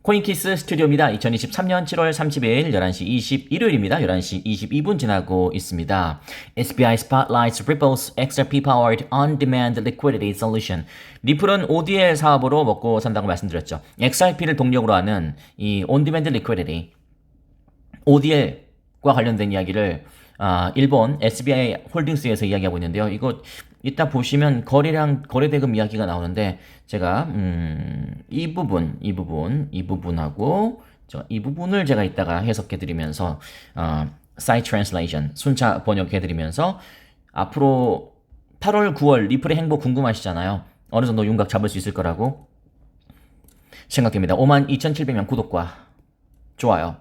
코인키스 스튜디오입니다. 2023년 7월 30일 11시 일요일입니다. 11시 22분 지나고 있습니다. SBI Spotlights Ripple's XRP Powered On-Demand Liquidity Solution. 리플은 ODL 사업으로 먹고 산다고 말씀드렸죠. XRP를 동력으로 하는 이 On-Demand Liquidity, ODL과 관련된 이야기를 일본 SBI 홀딩스에서 이야기하고 있는데요. 이거 이따 보시면 거래량, 거래대금 이야기가 나오는데 제가 이 부분하고 이 부분을 제가 이따가 해석해드리면서 side translation 순차 번역해드리면서 앞으로 8월, 9월 리플의 행보 궁금하시잖아요. 어느 정도 윤곽 잡을 수 있을 거라고 생각됩니다. 52,700명 구독과 좋아요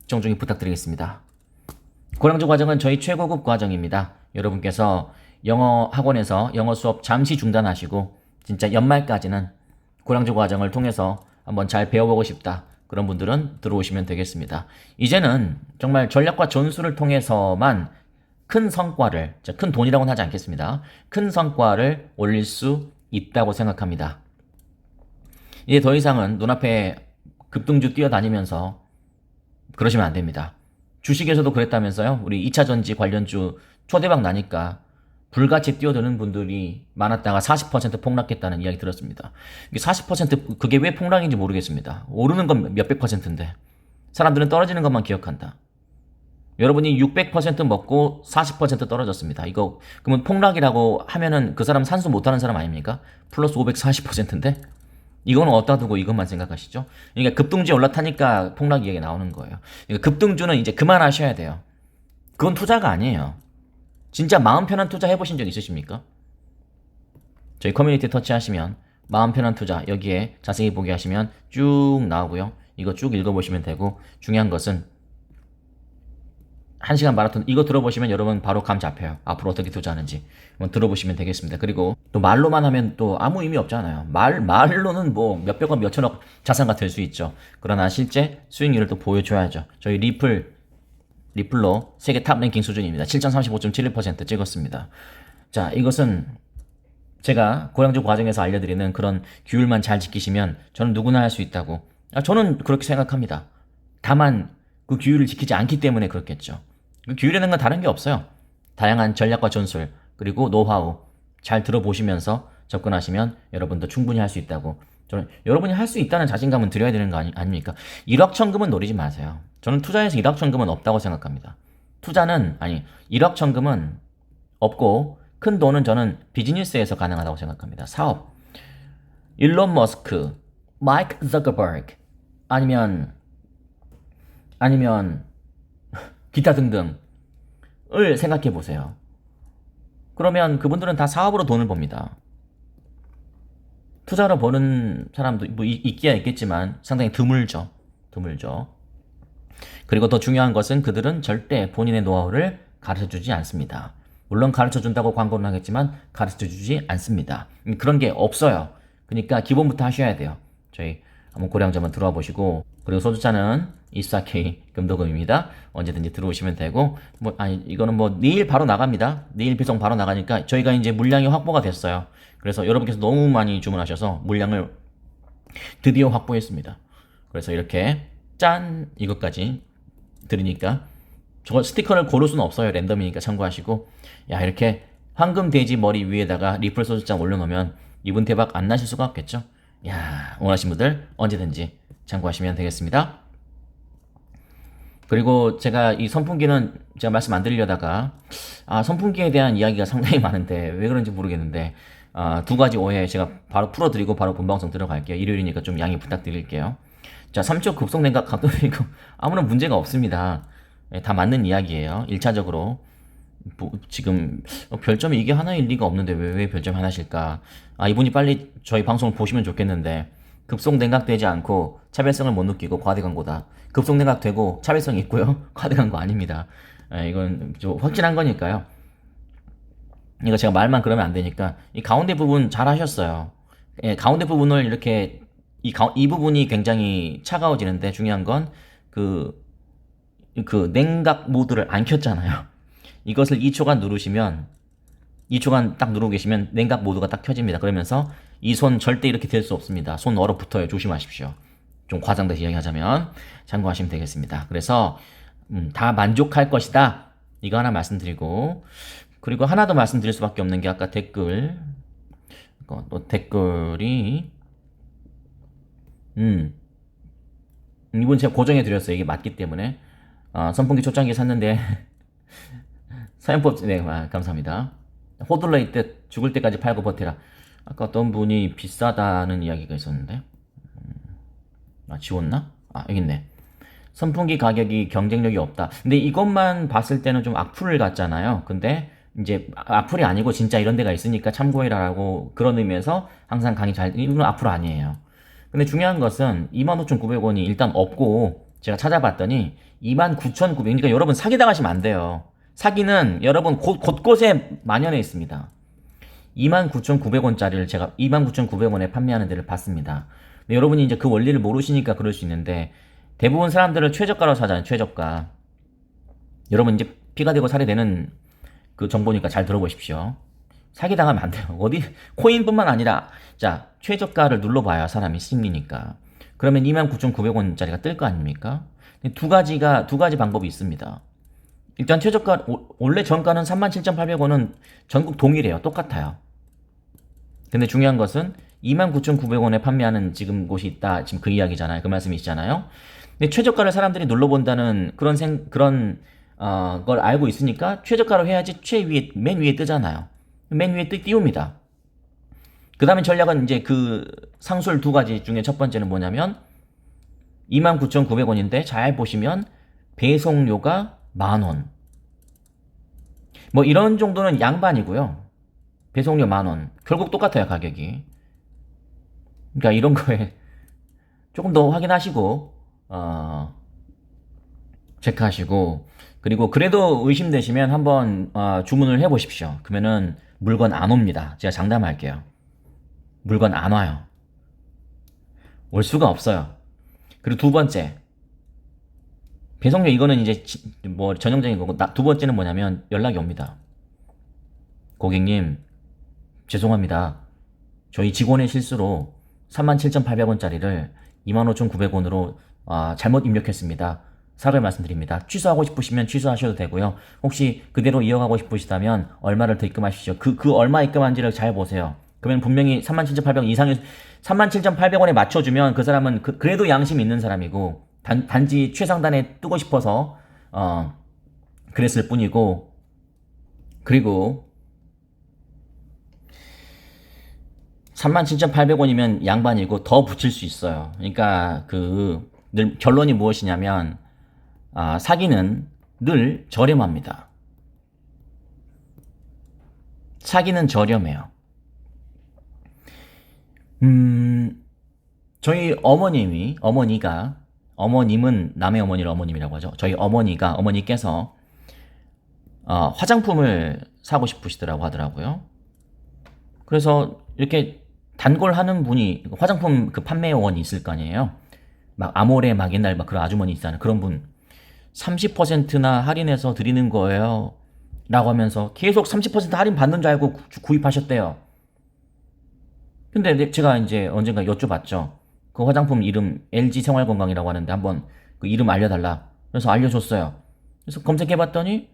정중히 부탁드리겠습니다. 고량주 과정은 저희 최고급 과정입니다. 여러분께서 영어 학원에서 영어 수업 잠시 중단하시고 진짜 연말까지는 고량주 과정을 통해서 한번 잘 배워보고 싶다. 그런 분들은 들어오시면 되겠습니다. 이제는 정말 전략과 전술을 통해서만 큰 성과를, 큰 돈이라고는 하지 않겠습니다. 큰 성과를 올릴 수 있다고 생각합니다. 이제 더 이상은 눈앞에 급등주 뛰어다니면서 그러시면 안 됩니다. 주식에서도 그랬다면서요? 우리 2차전지 관련주 초대박 나니까 불같이 뛰어드는 분들이 많았다가 40% 폭락했다는 이야기 들었습니다. 이게 40% 그게 왜 폭락인지 모르겠습니다. 오르는 건 몇백 퍼센트인데 사람들은 떨어지는 것만 기억한다. 여러분이 600% 먹고 40% 떨어졌습니다. 이거 그러면 폭락이라고 하면은 그 사람 산수 못하는 사람 아닙니까? 플러스 540%인데 이거는 어디다 두고 이것만 생각하시죠? 그러니까 급등주에 올라타니까 폭락 이야기 나오는 거예요. 그러니까 급등주는 이제 그만하셔야 돼요. 그건 투자가 아니에요. 진짜 마음 편한 투자 해보신 적 있으십니까? 저희 커뮤니티 터치하시면 마음 편한 투자 여기에 자세히 보게 하시면 쭉 나오고요. 이거 쭉 읽어보시면 되고 중요한 것은 1시간 마라톤 이거 들어보시면 여러분 바로 감 잡혀요. 앞으로 어떻게 투자하는지 한번 들어보시면 되겠습니다. 그리고 또 말로만 하면 또 아무 의미 없잖아요. 말로는 뭐 몇백억 몇천억 자산가 될 수 있죠. 그러나 실제 수익률을 또 보여줘야죠. 저희 리플로 세계 탑 랭킹 수준입니다. 7,035.71% 찍었습니다. 자, 이것은 제가 고량주 과정에서 알려드리는 그런 규율만 잘 지키시면 저는 누구나 할 수 있다고. 저는 그렇게 생각합니다. 다만 그 규율을 지키지 않기 때문에 그렇겠죠. 그 규율이라는 건 다른 게 없어요. 다양한 전략과 전술 그리고 노하우 잘 들어보시면서 접근하시면 여러분도 충분히 할 수 있다고. 저는 여러분이 할 수 있다는 자신감은 드려야 되는 거 아닙니까? 일확천금은 노리지 마세요. 저는 투자에서 일확천금은 없다고 생각합니다. 1억천금은 없고 큰 돈은 저는 비즈니스에서 가능하다고 생각합니다. 사업, 일론 머스크, 마이크 저커버그 아니면 기타 등등을 생각해 보세요. 그러면 그분들은 다 사업으로 돈을 법니다. 투자로 버는 사람도 뭐 있기야 있겠지만 상당히 드물죠. 그리고 더 중요한 것은 그들은 절대 본인의 노하우를 가르쳐주지 않습니다. 물론 가르쳐준다고 광고는 하겠지만 가르쳐주지 않습니다. 그런 게 없어요. 그러니까 기본부터 하셔야 돼요. 저희 한번 고량주 한번 들어와 보시고 그리고 소주잔은 24K 금도금입니다. 언제든지 들어오시면 되고 이거는 뭐 내일 바로 나갑니다. 내일 배송 바로 나가니까 저희가 이제 물량이 확보가 됐어요. 그래서 여러분께서 너무 많이 주문하셔서 물량을 드디어 확보했습니다. 그래서 이렇게 짠 이것까지 드리니까 저거 스티커를 고를 수는 없어요. 랜덤이니까 참고하시고 야 이렇게 황금 돼지 머리 위에다가 리플 소주잔 올려놓으면 이분 대박 안 나실 수가 없겠죠. 야 원하신 분들 언제든지 참고하시면 되겠습니다. 그리고 제가 이 선풍기는 제가 말씀 안 드리려다가 선풍기에 대한 이야기가 상당히 많은데 왜 그런지 모르겠는데 두 가지 오해 제가 바로 풀어드리고 바로 본방송 들어갈게요. 일요일이니까 좀 양해 부탁드릴게요. 자, 3초 급속냉각 각도이고 아무런 문제가 없습니다. 다 맞는 이야기예요. 1차적으로 지금 별점이 이게 하나일 리가 없는데 왜 별점 하나실까? 이분이 빨리 저희 방송을 보시면 좋겠는데 급속냉각되지 않고 차별성을 못 느끼고 과대 광고다. 급속냉각되고 차별성이 있고요. 과대 광고 아닙니다. 이건 좀 확진한 거니까요. 이거 제가 말만 그러면 안 되니까 이 가운데 부분 잘 하셨어요. 가운데 부분을 이렇게 이 부분이 굉장히 차가워지는데 중요한 건 그 냉각 모드를 안 켰잖아요. 이것을 2초간 누르시면 2초간 딱 누르고 계시면 냉각 모드가 딱 켜집니다. 그러면서 이 손 절대 이렇게 될 수 없습니다. 손 얼어붙어요. 조심하십시오. 좀 과장돼서 이야기하자면 참고하시면 되겠습니다. 그래서 다 만족할 것이다. 이거 하나 말씀드리고, 그리고 하나 더 말씀드릴 수밖에 없는 게 아까 댓글, 또 댓글이 이분 제가 고정해 드렸어요. 이게 맞기 때문에. 선풍기 초창기 샀는데 사연법, 네, 감사합니다. 호들러 있듯 죽을 때까지 팔고 버티라. 아까 어떤 분이 비싸다는 이야기가 있었는데, 지웠나? 여기 있네. 선풍기 가격이 경쟁력이 없다. 근데 이것만 봤을 때는 좀 악플 같잖아요. 근데 이제 악플이 아니고 진짜 이런 데가 있으니까 참고해라라고 그런 의미에서 항상 강의 이건 악플 아니에요. 근데 중요한 것은 25,900원이 일단 없고, 제가 찾아봤더니 29,900원, 그러니까 여러분 사기당하시면 안 돼요. 사기는 여러분 곳곳에 만연해 있습니다. 29,900원짜리를 제가 29,900원에 판매하는 데를 봤습니다. 근데 여러분이 이제 그 원리를 모르시니까 그럴 수 있는데, 대부분 사람들은 최저가로 사잖아요. 최저가. 여러분 이제 피가 되고 살이 되는 그 정보니까 잘 들어보십시오. 사기당하면 안 돼요. 어디 코인뿐만 아니라, 자, 최저가를 눌러봐야 사람이 심리니까. 그러면 29,900원짜리가 뜰 거 아닙니까? 두 가지 방법이 있습니다. 일단 최저가, 원래 정가는 37,800원은 전국 동일해요. 똑같아요. 근데 중요한 것은 29,900원에 판매하는 지금 곳이 있다. 지금 그 이야기잖아요. 그 말씀이시잖아요. 근데 최저가를 사람들이 눌러본다는 그런 걸 알고 있으니까 최저가로 해야지 맨 위에 뜨잖아요. 맨 위에 띄웁니다. 그 다음에 전략은 이제 그 상술 두 가지 중에 첫 번째는 뭐냐면 29,900원인데 잘 보시면 배송료가 10,000원. 뭐 이런 정도는 양반이고요. 배송료 10,000원. 결국 똑같아요, 가격이. 그러니까 이런 거에 조금 더 확인하시고, 체크하시고, 그리고 그래도 의심되시면 한번 주문을 해보십시오. 그러면은 물건 안 옵니다. 제가 장담할게요. 물건 안 와요. 올 수가 없어요. 그리고 두 번째, 배송료 이거는 이제 뭐 전형적인 거고, 두 번째는 뭐냐면 연락이 옵니다. 고객님, 죄송합니다. 저희 직원의 실수로 37,800원짜리를 25,900원으로 잘못 입력했습니다. 사과의 말씀드립니다. 취소하고 싶으시면 취소하셔도 되고요. 혹시 그대로 이어가고 싶으시다면 얼마를 더 입금하시죠. 그 얼마 입금한지를 잘 보세요. 그러면 분명히 37,800원 이상의 37,800원에 맞춰주면 그 사람은 그래도 양심이 있는 사람이고, 단지 최상단에 뜨고 싶어서 그랬을 뿐이고, 그리고 37,800원이면 양반이고 더 붙일 수 있어요. 그러니까 늘 결론이 무엇이냐면, 사기는 늘 저렴합니다. 사기는 저렴해요. 저희 어머님은 남의 어머니를 어머님이라고 하죠. 저희 어머니께서 화장품을 사고 싶으시더라고 하더라고요. 그래서 이렇게 단골하는 분이, 화장품 그 판매원이 있을 거 아니에요. 막 아모레 막 옛날 막 그런 아주머니 있잖아요. 그런 분 30%나 할인해서 드리는 거예요 라고 하면서 계속 30% 할인 받는 줄 알고 구입하셨대요. 근데 제가 이제 언젠가 여쭤봤죠. 그 화장품 이름 LG 생활건강이라고 하는데 한번 그 이름 알려달라. 그래서 알려줬어요. 그래서 검색해봤더니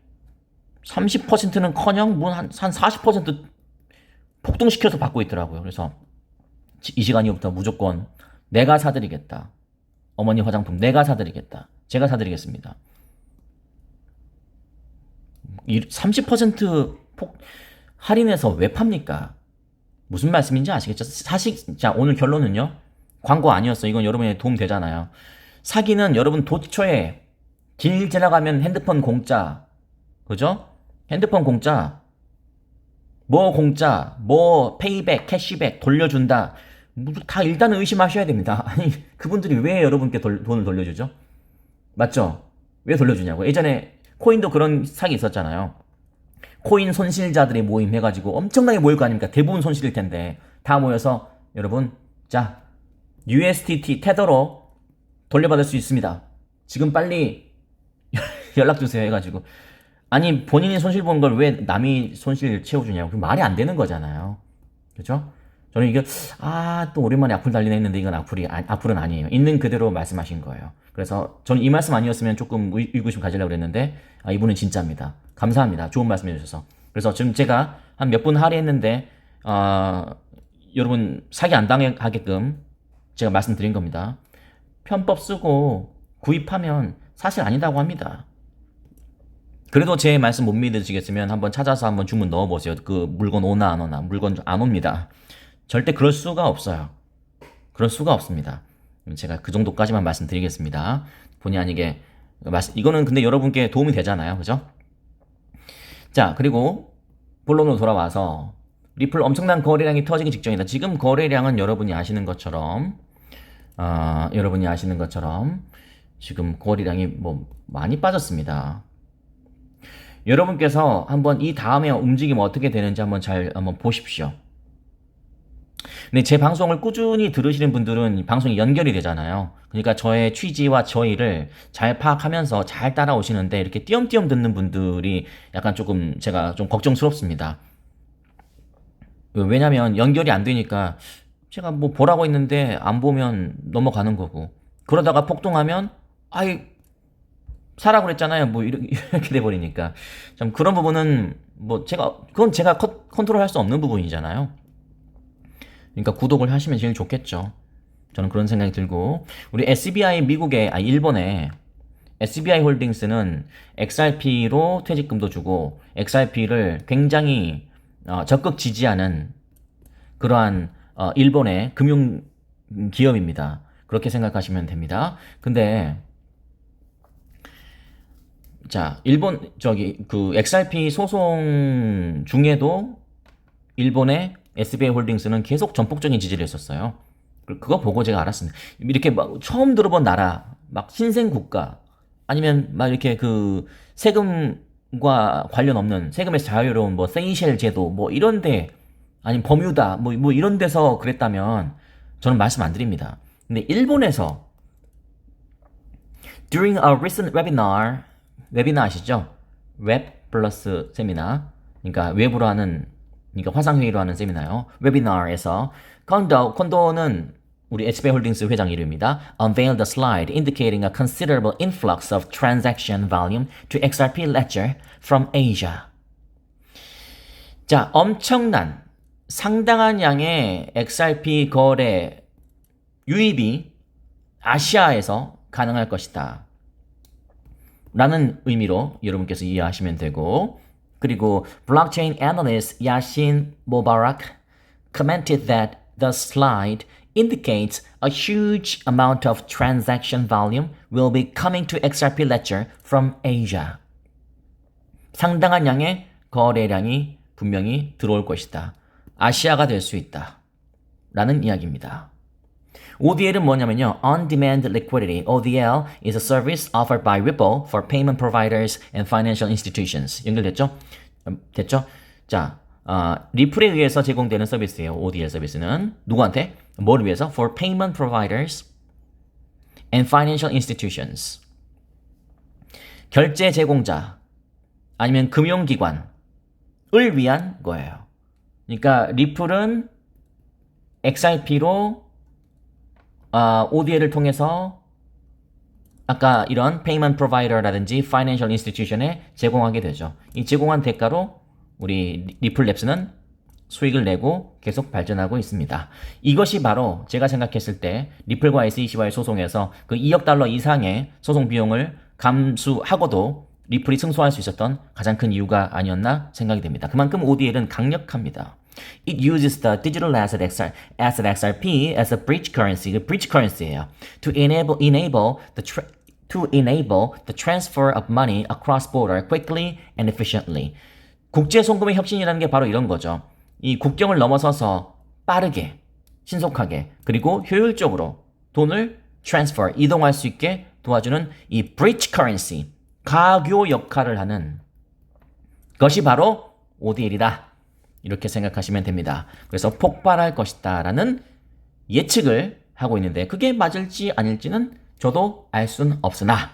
30%는 커녕 한 40% 폭등시켜서 받고 있더라고요. 그래서 이 시간이부터 무조건 내가 사드리겠다. 어머니 화장품 내가 사드리겠다. 제가 사드리겠습니다. 30% 할인해서 왜 팝니까? 무슨 말씀인지 아시겠죠? 자, 오늘 결론은요. 광고 아니었어. 이건 여러분의 도움 되잖아요. 사기는 여러분 도처에 길 지나가면 핸드폰 공짜. 그죠? 핸드폰 공짜. 뭐 페이백, 캐시백 돌려준다. 다 일단은 의심하셔야 됩니다. 아니, 그분들이 왜 여러분께 돈을 돌려주죠? 맞죠? 왜 돌려주냐고. 예전에 코인도 그런 사기 있었잖아요. 코인 손실자들의 모임 해가지고 엄청나게 모일 거 아닙니까? 대부분 손실일 텐데 다 모여서 여러분, 자, USDT 테더로 돌려받을 수 있습니다. 지금 빨리 연락 주세요 해가지고. 아니, 본인이 손실 본 걸 왜 남이 손실 채워주냐고. 그 말이 안 되는 거잖아요. 그죠? 저는 이게 또 오랜만에 악플 달리네 했는데 이건 악플은 아니에요. 있는 그대로 말씀하신 거예요. 그래서 저는 이 말씀 아니었으면 조금 의구심 가지려고 그랬는데 이분은 진짜입니다. 감사합니다. 좋은 말씀 해주셔서. 그래서 지금 제가 한 몇 분 할애했는데 여러분 사기 안 당하게끔 제가 말씀드린 겁니다. 편법 쓰고 구입하면 사실 아니다고 합니다. 그래도 제 말씀 못 믿으시겠으면 한번 찾아서 한번 주문 넣어보세요. 그 물건 오나 안 오나. 물건 안 옵니다. 절대 그럴 수가 없어요. 그럴 수가 없습니다. 제가 그 정도까지만 말씀드리겠습니다. 본의 아니게 이거는 근데 여러분께 도움이 되잖아요. 그죠? 자, 그리고 본론으로 돌아와서 리플 엄청난 거래량이 터지기 직전이다. 지금 거래량은 여러분이 아시는 것처럼 지금 거래량이 뭐 많이 빠졌습니다. 여러분께서 한번 이 다음에 움직임 어떻게 되는지 한번 보십시오. 근데 제 방송을 꾸준히 들으시는 분들은 방송이 연결이 되잖아요. 그러니까 저의 취지와 저희를 잘 파악하면서 잘 따라오시는데 이렇게 띄엄띄엄 듣는 분들이 약간 조금 제가 좀 걱정스럽습니다. 왜냐면 연결이 안 되니까 제가 뭐 보라고 했는데 안 보면 넘어가는 거고 그러다가 폭동하면 사라고 그랬잖아요. 뭐 이렇게 돼버리니까 좀 그런 부분은 뭐 그건 제가 컨트롤할 수 없는 부분이잖아요. 그러니까 구독을 하시면 제일 좋겠죠. 저는 그런 생각이 들고 우리 SBI 일본의 SBI 홀딩스는 XRP로 퇴직금도 주고 XRP를 굉장히 적극 지지하는 그러한 일본의 금융 기업입니다. 그렇게 생각하시면 됩니다. 근데 자, 일본 그 XRP 소송 중에도 일본의 SBI 홀딩스는 계속 전폭적인 지지를 했었어요. 그거 보고 제가 알았습니다. 이렇게 막 처음 들어본 나라, 막 신생 국가, 아니면 막 이렇게 그 세금과 관련 없는 세금에서 자유로운 뭐 세이셸 제도 뭐 이런데 아니면 버뮤다 뭐 이런 데서 그랬다면 저는 말씀 안 드립니다. 근데 일본에서 during a recent 웨비나 아시죠? 웹 플러스 세미나. 그러니까 웹으로 하는, 그러니까 화상회의로 하는 세미나요. 웨비나에서 콘도는 우리 SBI 홀딩스 회장 이름입니다. Unveiled a slide indicating a considerable influx of transaction volume to XRP ledger from Asia. 자, 엄청난 상당한 양의 XRP 거래 유입이 아시아에서 가능할 것이다. 라는 의미로 여러분께서 이해하시면 되고, 그리고 blockchain analyst Yassin Mobarak commented that the slide indicates a huge amount of transaction volume will be coming to XRP ledger from Asia. 상당한 양의 거래량이 분명히 들어올 것이다. 아시아가 될 수 있다. 라는 이야기입니다. ODL은 뭐냐면요. On-Demand Liquidity. ODL is a service offered by Ripple for payment providers and financial institutions. 연결됐죠? 됐죠? 자, 리플에 의해서 제공되는 서비스예요. ODL 서비스는. 누구한테? 뭐를 위해서? For payment providers and financial institutions. 결제 제공자 아니면 금융기관을 위한 거예요. 그러니까 리플은 XRP로 ODL을 통해서 아까 이런 페이먼트 프로바이더라든지 파이낸셜 인스티튜션에 제공하게 되죠. 이 제공한 대가로 우리 리플랩스는 수익을 내고 계속 발전하고 있습니다. 이것이 바로 제가 생각했을 때 리플과 SEC와의 소송에서 그 2억 달러 이상의 소송 비용을 감수하고도 리플이 승소할 수 있었던 가장 큰 이유가 아니었나 생각이 됩니다. 그만큼 ODL은 강력합니다. It uses the digital asset XRP as a bridge currency. 그 bridge currency예요. To enable the transfer of money across border quickly and efficiently. 국제 송금의 혁신이라는 게 바로 이런 거죠. 이 국경을 넘어서서 빠르게, 신속하게, 그리고 효율적으로 돈을 transfer, 이동할 수 있게 도와주는 이 bridge currency, 가교 역할을 하는 것이 바로 ODL이다. 이렇게 생각하시면 됩니다. 그래서 폭발할 것이다 라는 예측을 하고 있는데 그게 맞을지 아닐지는 저도 알 수는 없으나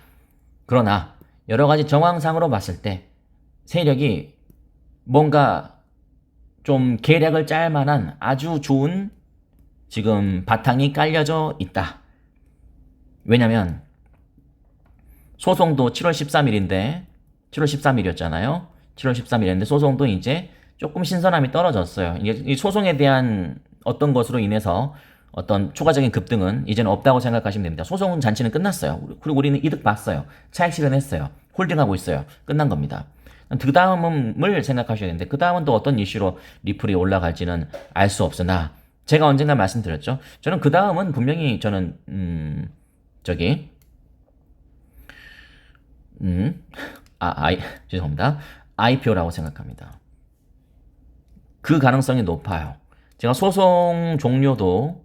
그러나 여러 가지 정황상으로 봤을 때 세력이 뭔가 좀 계략을 짤 만한 아주 좋은 지금 바탕이 깔려져 있다. 왜냐면 소송도 7월 13일인데 7월 13일이었잖아요. 7월 13일인데 소송도 이제 조금 신선함이 떨어졌어요. 이게 이 소송에 대한 어떤 것으로 인해서 어떤 추가적인 급등은 이제는 없다고 생각하시면 됩니다. 소송 잔치는 끝났어요. 그리고 우리는 이득 봤어요. 차익 실현했어요. 홀딩하고 있어요. 끝난 겁니다. 그 다음을 생각하셔야 되는데 그 다음은 또 어떤 이슈로 리플이 올라갈지는 알 수 없으나 제가 언젠가 말씀드렸죠. 저는 그 다음은 분명히 저는 저기 죄송합니다. IPO라고 생각합니다. 그 가능성이 높아요. 제가 소송 종료도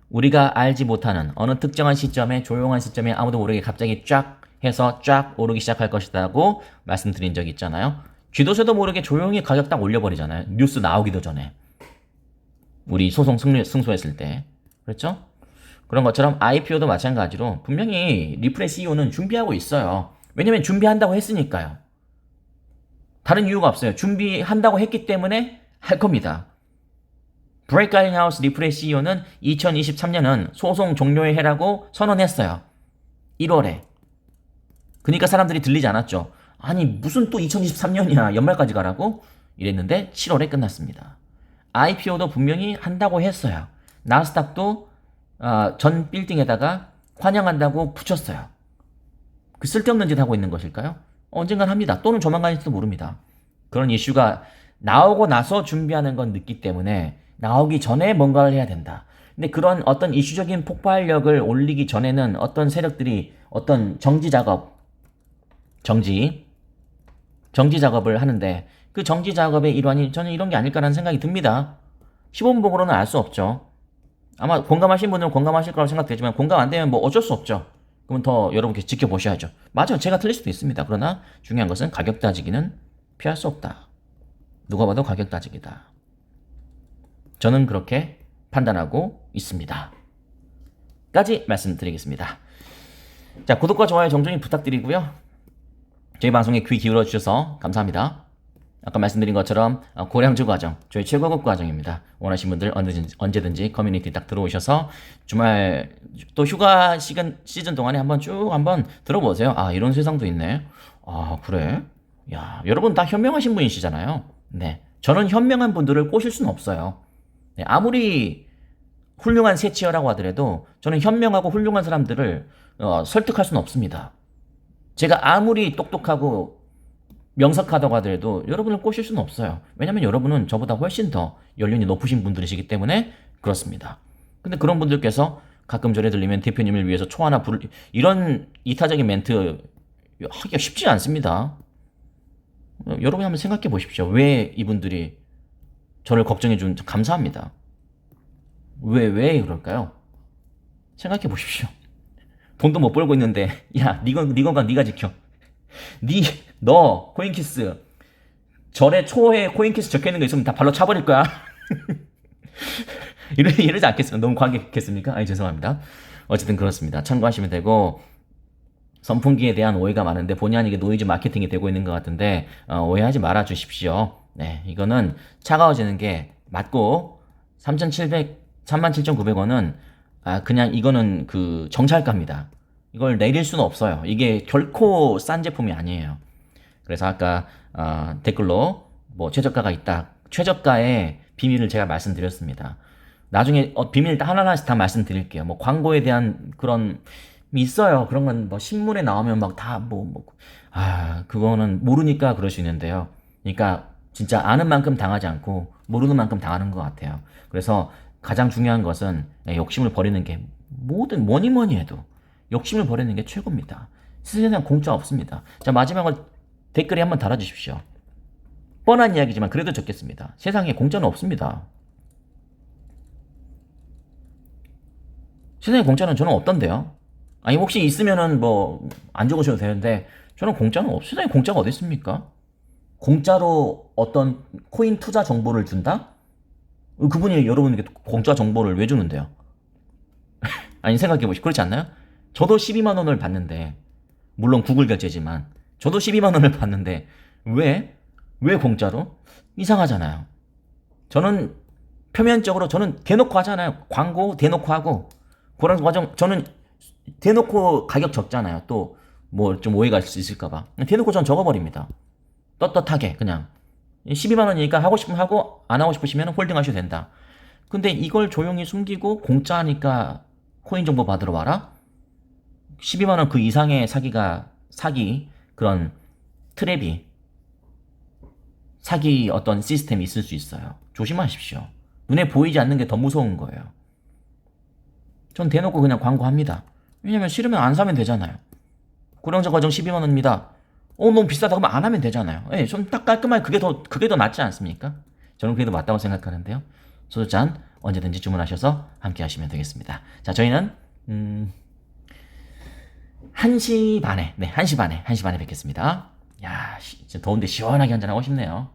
우리가 알지 못하는 어느 특정한 시점에 조용한 시점에 아무도 모르게 갑자기 쫙 해서 쫙 오르기 시작할 것이라고 말씀드린 적이 있잖아요. 쥐도새도 모르게 조용히 가격 딱 올려버리잖아요. 뉴스 나오기도 전에. 우리 소송 승소했을 때. 그렇죠? 그런 것처럼 IPO도 마찬가지로 분명히 리플의 CEO는 준비하고 있어요. 왜냐면 준비한다고 했으니까요. 다른 이유가 없어요. 준비한다고 했기 때문에 할 겁니다. 브레이크아웃 리플의 CEO는 2023년은 소송 종료의 해라고 선언했어요. 1월에. 그러니까 사람들이 들리지 않았죠. 아니 무슨 또 2023년이야 연말까지 가라고? 이랬는데 7월에 끝났습니다. IPO도 분명히 한다고 했어요. 나스닥도 전 빌딩에다가 환영한다고 붙였어요. 그 쓸데없는 짓 하고 있는 것일까요? 언젠간 합니다. 또는 조만간일지도 모릅니다. 그런 이슈가 나오고 나서 준비하는 건 늦기 때문에 나오기 전에 뭔가를 해야 된다. 근데 그런 어떤 이슈적인 폭발력을 올리기 전에는 어떤 세력들이 어떤 정지 작업을 하는데 그 정지 작업의 일환이 저는 이런 게 아닐까라는 생각이 듭니다. 시범복으로는 알 수 없죠. 아마 공감하신 분들은 공감하실 거라고 생각되지만 공감 안 되면 뭐 어쩔 수 없죠. 그러면 더 여러분께 지켜보셔야죠. 맞아요. 제가 틀릴 수도 있습니다. 그러나 중요한 것은 가격 따지기는 피할 수 없다. 누가 봐도 가격 따지기다. 저는 그렇게 판단하고 있습니다. 까지 말씀드리겠습니다. 자, 구독과 좋아요 정중히 부탁드리고요. 저희 방송에 귀 기울여 주셔서 감사합니다. 아까 말씀드린 것처럼 고량주 과정, 저희 최고급 과정입니다. 원하시는 분들 언제든지 커뮤니티 딱 들어오셔서 주말 또 휴가 시즌 동안에 한번 들어보세요. 아, 이런 세상도 있네. 아, 그래? 야, 여러분 다 현명하신 분이시잖아요. 네. 저는 현명한 분들을 꼬실 수는 없어요. 네, 아무리 훌륭한 세치어라고 하더라도 저는 현명하고 훌륭한 사람들을 설득할 수는 없습니다. 제가 아무리 똑똑하고 명석하다고 하더라도 여러분을 꼬실 수는 없어요. 왜냐면 여러분은 저보다 훨씬 더 연륜이 높으신 분들이시기 때문에 그렇습니다. 근데 그런 분들께서 가끔 전에 들리면 대표님을 위해서 초 하나 부를 이런 이타적인 멘트 하기가 쉽지 않습니다. 여러분이 한번 생각해 보십시오. 왜 이분들이 저를 걱정해 준 감사합니다. 왜 그럴까요? 생각해 보십시오. 돈도 못 벌고 있는데 야, 네 건강 네가 지켜. 너 코인키스 절에 초에 코인키스 적혀있는 거 있으면 다 발로 차버릴 거야. 이러지 않겠습니까? 너무 과격했습니까? 아니 죄송합니다. 어쨌든 그렇습니다. 참고하시면 되고 선풍기에 대한 오해가 많은데 본의 아니게 노이즈 마케팅이 되고 있는 것 같은데 오해하지 말아 주십시오. 네, 이거는 차가워지는 게 맞고 37,900원은 그냥 이거는 그 정찰가입니다. 이걸 내릴 수는 없어요. 이게 결코 싼 제품이 아니에요. 그래서 아까 댓글로 뭐 최저가가 있다. 최저가의 비밀을 제가 말씀드렸습니다. 나중에 비밀 하나하나씩 다 말씀드릴게요. 뭐 광고에 대한 그런 있어요. 그런 건 뭐 신문에 나오면 막 다 그거는 모르니까 그럴 수 있는데요. 그러니까 진짜 아는 만큼 당하지 않고 모르는 만큼 당하는 것 같아요. 그래서 가장 중요한 것은 욕심을 버리는 게 뭐니 해도 욕심을 버리는 게 최고입니다. 세상에 공짜 없습니다. 자, 마지막으로 댓글에 한번 달아주십시오. 뻔한 이야기지만 그래도 적겠습니다. 세상에 공짜는 없습니다. 세상에 공짜는 저는 없던데요. 아니 혹시 있으면은 뭐 안 적으셔도 되는데 저는 세상에 공짜가 어디 있습니까? 공짜로 어떤 코인 투자 정보를 준다? 그분이 여러분에게 공짜 정보를 왜 주는데요? 아니 생각해보시죠. 그렇지 않나요? 저도 12만 원을 받는데 물론 구글 결제지만 저도 12만 원을 받는데 왜 공짜로? 이상하잖아요. 저는 표면적으로 저는 대놓고 하잖아요. 광고 대놓고 하고 그런 과정 저는 대놓고 가격 적잖아요. 또 뭐 좀 오해가 있을까봐 대놓고 전 적어버립니다. 떳떳하게 그냥 12만 원이니까 하고 싶으면 하고 안 하고 싶으시면 홀딩 하셔도 된다. 근데 이걸 조용히 숨기고 공짜니까 코인 정보 받으러 와라? 12만 원 그 이상의 사기 그런 트랩이 사기 어떤 시스템이 있을 수 있어요. 조심하십시오. 눈에 보이지 않는 게 더 무서운 거예요. 전 대놓고 그냥 광고합니다. 왜냐면 싫으면 안 사면 되잖아요. 고령자 과정 12만 원입니다. 너무 비싸다 그러면 안 하면 되잖아요. 예, 좀 딱 깔끔하게 그게 더 낫지 않습니까? 저는 그게 더 맞다고 생각하는데요. 소주잔 언제든지 주문하셔서 함께 하시면 되겠습니다. 자, 저희는 1시 반에 뵙겠습니다. 야, 진짜 더운데 시원하게 한잔하고 싶네요.